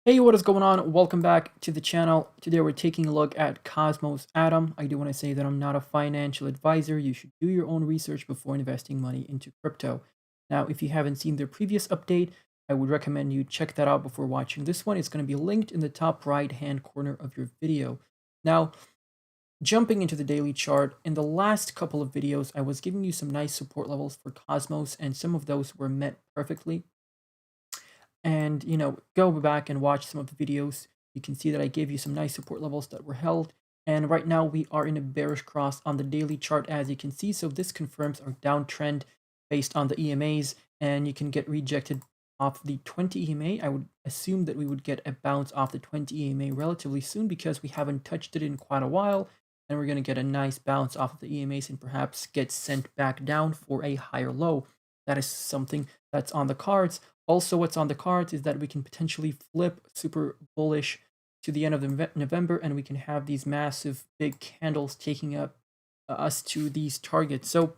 Hey, what is going on? Welcome back to the channel. Today we're taking a look at Cosmos Atom. I do want to say that I'm not a financial advisor. You should do your own research before investing money into crypto. Now, if you haven't seen the previous update, I would recommend you check that out before watching this one. It's going to be linked in the top right-hand corner of your video. Now, jumping into the daily chart, in the last couple of videos, I was giving you some nice support levels for Cosmos, and some of those were met perfectly. And go back and watch some of the videos. You can see that I gave you some nice support levels that were held, and right now we are in a bearish cross on the daily chart, as you can see. So this confirms our downtrend based on the EMAs, and you can get rejected off the 20 EMA. I would assume that we would get a bounce off the 20 EMA relatively soon because we haven't touched it in quite a while, and we're going to get a nice bounce off of the EMAs and perhaps get sent back down for a higher low. That is something that's on the cards. Also, what's on the cards is that we can potentially flip super bullish to the end of November, and we can have these massive big candles taking up us to these targets. So,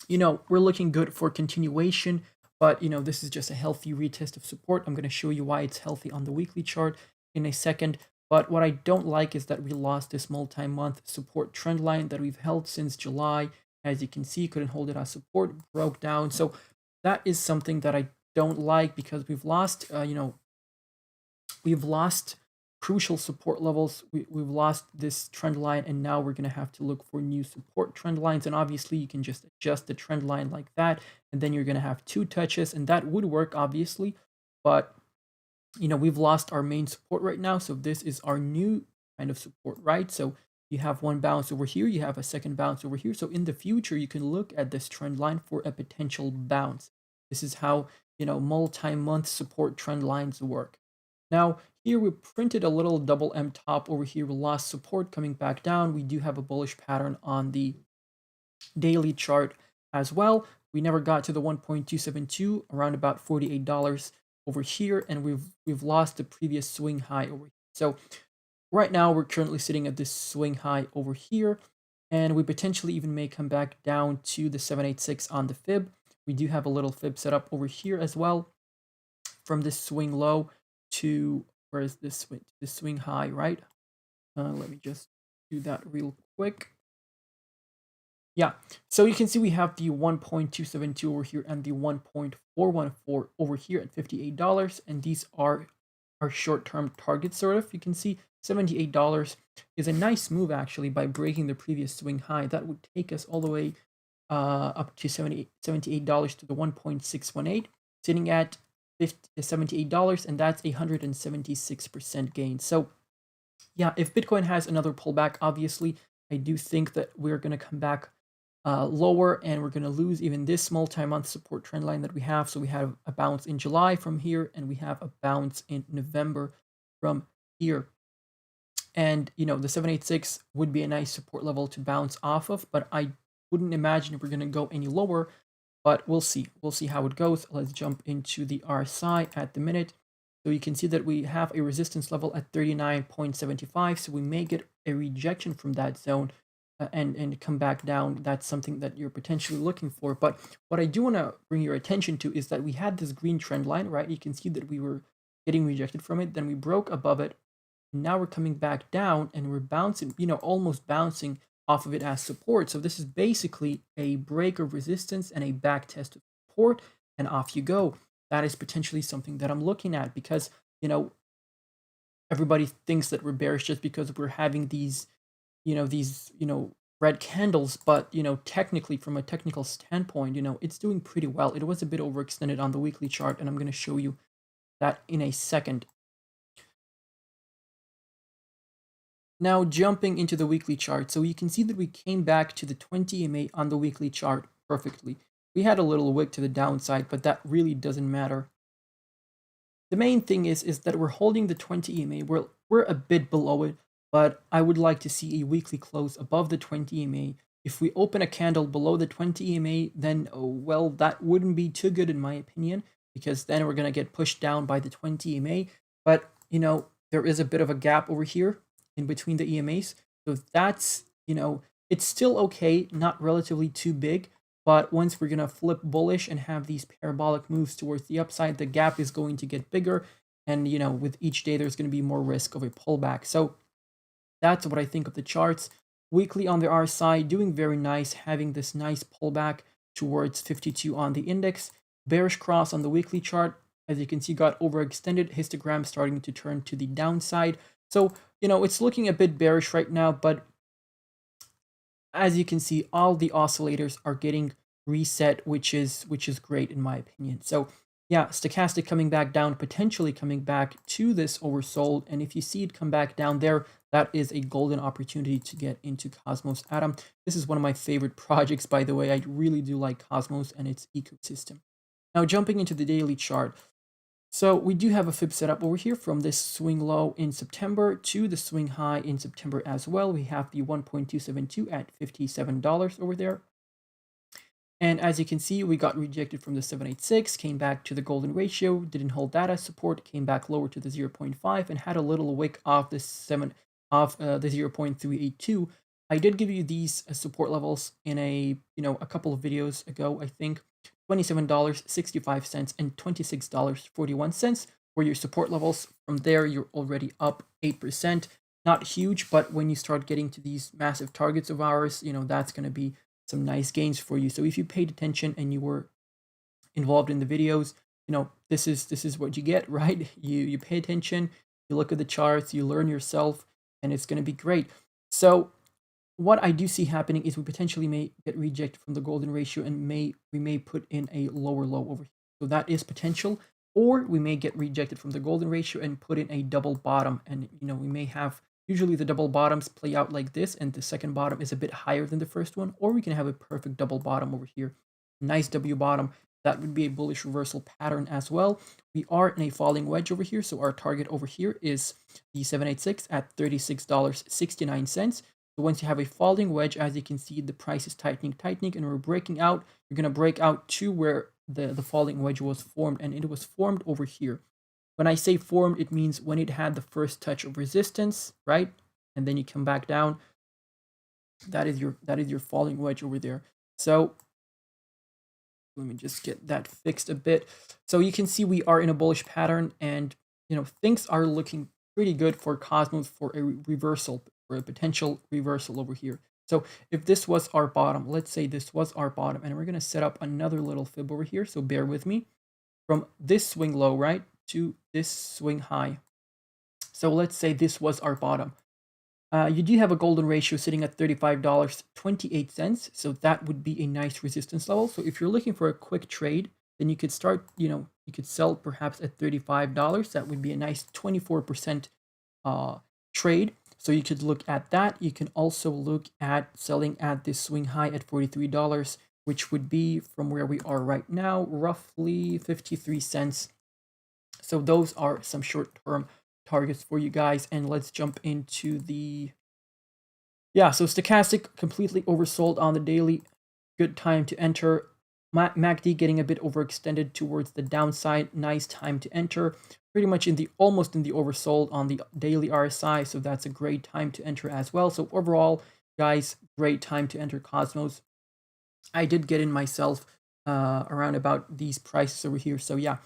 we're looking good for continuation, but, this is just a healthy retest of support. I'm going to show you why it's healthy on the weekly chart in a second. But what I don't like is that we lost this multi-month support trend line that we've held since July. As you can see, couldn't hold it as support, broke down. So that is something that I don't like because we've lost, we've lost crucial support levels. We've lost this trend line, and now we're going to have to look for new support trend lines. And obviously, you can just adjust the trend line like that, and then you're going to have two touches, and that would work, obviously. But, we've lost our main support right now. So this is our new kind of support, right? So you have one bounce over here, you have a second bounce over here. So in the future, you can look at this trend line for a potential bounce. This is how, multi-month support trend lines work. Now, here we printed a little double M top over here. We lost support coming back down. We do have a bullish pattern on the daily chart as well. We never got to the 1.272, around about $48 over here, and we've lost the previous swing high over here. So right now we're currently sitting at this swing high over here, and we potentially even may come back down to the 786 on the fib. We do have a little fib set up over here as well from this swing low to, where is this swing high, right? Let me just do that real quick. Yeah, so you can see we have the 1.272 over here and the 1.414 over here at $58, and these are our short-term targets, sort of. You can see $78 is a nice move, actually, by breaking the previous swing high. That would take us all the way up to $78 to the 1.618, sitting at $78, and that's a 176% gain. So yeah, if Bitcoin has another pullback, obviously, I do think that we're going to come back lower, and we're going to lose even this multi-month support trend line that we have. So we have a bounce in July from here, and we have a bounce in November from here. And, the 786 would be a nice support level to bounce off of, but I wouldn't imagine we're going to go any lower, but we'll see. We'll see how it goes. Let's jump into the RSI at the minute. So you can see that we have a resistance level at 39.75, so we may get a rejection from that zone and come back down. That's something that you're potentially looking for. But what I do want to bring your attention to is that we had this green trend line, right? You can see that we were getting rejected from it, then we broke above it, and now we're coming back down, and we're bouncing, almost bouncing off of it as support. So this is basically a break of resistance and a back test of support, and off you go. That is potentially something that I'm looking at because, everybody thinks that we're bearish just because we're having these red candles, but, technically from a technical standpoint, it's doing pretty well. It was a bit overextended on the weekly chart, and I'm going to show you that in a second. Now jumping into the weekly chart, so you can see that we came back to the 20 EMA on the weekly chart perfectly. We had a little wick to the downside, but that really doesn't matter. The main thing is that we're holding the 20 EMA. We're a bit below it, but I would like to see a weekly close above the 20 EMA. If we open a candle below the 20 EMA, then, well, that wouldn't be too good in my opinion, because then we're going to get pushed down by the 20 EMA. But, there is a bit of a gap over here in between the EMAs. So that's, it's still okay, not relatively too big. But once we're going to flip bullish and have these parabolic moves towards the upside, the gap is going to get bigger. And, with each day, there's going to be more risk of a pullback. So that's what I think of the charts. Weekly on the RSI, doing very nice, having this nice pullback towards 52 on the index. Bearish cross on the weekly chart, as you can see, got overextended. Histogram starting to turn to the downside. So, it's looking a bit bearish right now, but as you can see, all the oscillators are getting reset, which is great in my opinion. So yeah, stochastic coming back down, potentially coming back to this oversold. And if you see it come back down there, that is a golden opportunity to get into Cosmos Atom. This is one of my favorite projects, by the way. I really do like Cosmos and its ecosystem. Now jumping into the daily chart. So we do have a fib setup over here from this swing low in September to the swing high in September as well. We have the 1.272 at $57 over there. And as you can see, we got rejected from the 786, came back to the golden ratio, didn't hold that as support, came back lower to the 0.5 and had a little wick off the 0.382. I did give you these support levels in a couple of videos ago, I think. $27.65 and $26.41 were your support levels. From there, you're already up 8%. Not huge, but when you start getting to these massive targets of ours, that's going to be some nice gains for you. So if you paid attention and you were involved in the videos, this is what you get, right? You pay attention, you look at the charts, you learn yourself, and it's going to be great. So what I do see happening is we potentially may get rejected from the golden ratio and we may put in a lower low over here. So that is potential. Or we may get rejected from the golden ratio and put in a double bottom. And, we may have, usually the double bottoms play out like this, and the second bottom is a bit higher than the first one. Or we can have a perfect double bottom over here. Nice W bottom. That would be a bullish reversal pattern as well. We are in a falling wedge over here. So our target over here is the 786 at $36.69. So once you have a falling wedge, as you can see, the price is tightening, and we're breaking out. You're going to break out to where the falling wedge was formed, and it was formed over here. When I say formed, it means when it had the first touch of resistance, right? And then you come back down. That is your falling wedge over there. So let me just get that fixed a bit. So you can see we are in a bullish pattern, and things are looking pretty good for Cosmos for a reversal, for a potential reversal over here. So if this was our bottom, let's say this was our bottom, and we're going to set up another little fib over here. So bear with me. From this swing low, right, to this swing high. So let's say this was our bottom. You do have a golden ratio sitting at $35.28. So that would be a nice resistance level. So if you're looking for a quick trade, then you could start, you could sell perhaps at $35. That would be a nice 24% trade. So you could look at that. You can also look at selling at this swing high at $43, which would be from where we are right now, roughly 53 cents. So those are some short-term targets for you guys. And let's jump into the, so stochastic completely oversold on the daily. Good time to enter. MACD getting a bit overextended towards the downside. Nice time to enter. Pretty much almost in the oversold on the daily RSI. So that's a great time to enter as well. So overall, guys, great time to enter Cosmos. I did get in myself around about these prices over here. So yeah,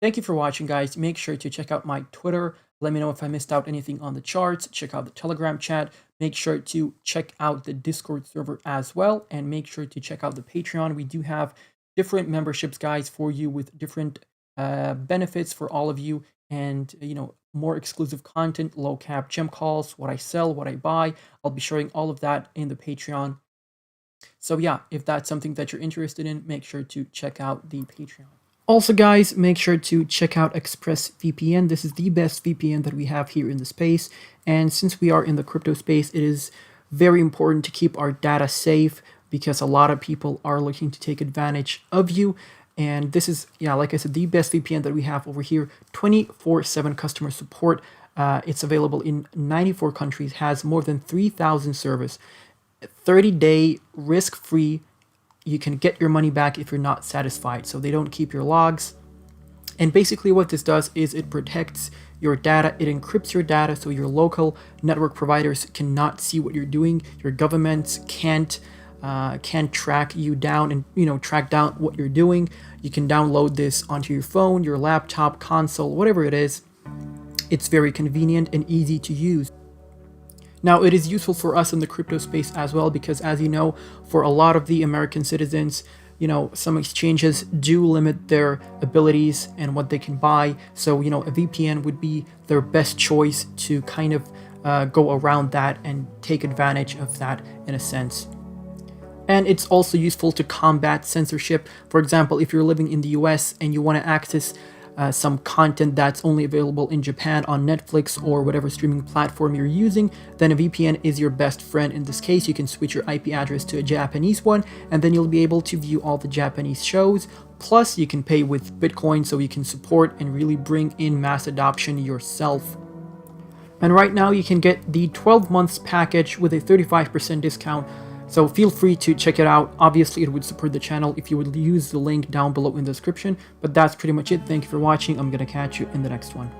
thank you for watching, guys. Make sure to check out my Twitter. Let me know if I missed out anything on the charts. Check out the Telegram chat. Make sure to check out the Discord server as well. And make sure to check out the Patreon. We do have different memberships, guys, for you with different benefits for all of you. And, more exclusive content, low cap gem calls, what I sell, what I buy. I'll be sharing all of that in the Patreon. So yeah, if that's something that you're interested in, make sure to check out the Patreon. Also, guys, make sure to check out ExpressVPN. This is the best VPN that we have here in the space. And since we are in the crypto space, it is very important to keep our data safe because a lot of people are looking to take advantage of you. And this is, like I said, the best VPN that we have over here. 24/7 customer support. It's available in 94 countries, has more than 3,000 servers. 30-day risk-free. You can get your money back if you're not satisfied. So they don't keep your logs. And basically what this does is it protects your data. It encrypts your data so your local network providers cannot see what you're doing. Your governments can't track you down and track down what you're doing. You can download this onto your phone, your laptop, console, whatever it is. It's very convenient and easy to use. Now, it is useful for us in the crypto space as well, because as you know, for a lot of the American citizens, some exchanges do limit their abilities and what they can buy. So, a VPN would be their best choice to kind of go around that and take advantage of that in a sense. And it's also useful to combat censorship. For example, if you're living in the US and you want to access some content that's only available in Japan on Netflix or whatever streaming platform you're using, then a VPN is your best friend in this case. You can switch your IP address to a Japanese one, and then you'll be able to view all the Japanese shows. Plus, you can pay with Bitcoin, so you can support and really bring in mass adoption yourself. And right now, you can get the 12 months package with a 35% discount. So feel free to check it out. Obviously, it would support the channel if you would use the link down below in the description. But that's pretty much it. Thank you for watching. I'm going to catch you in the next one.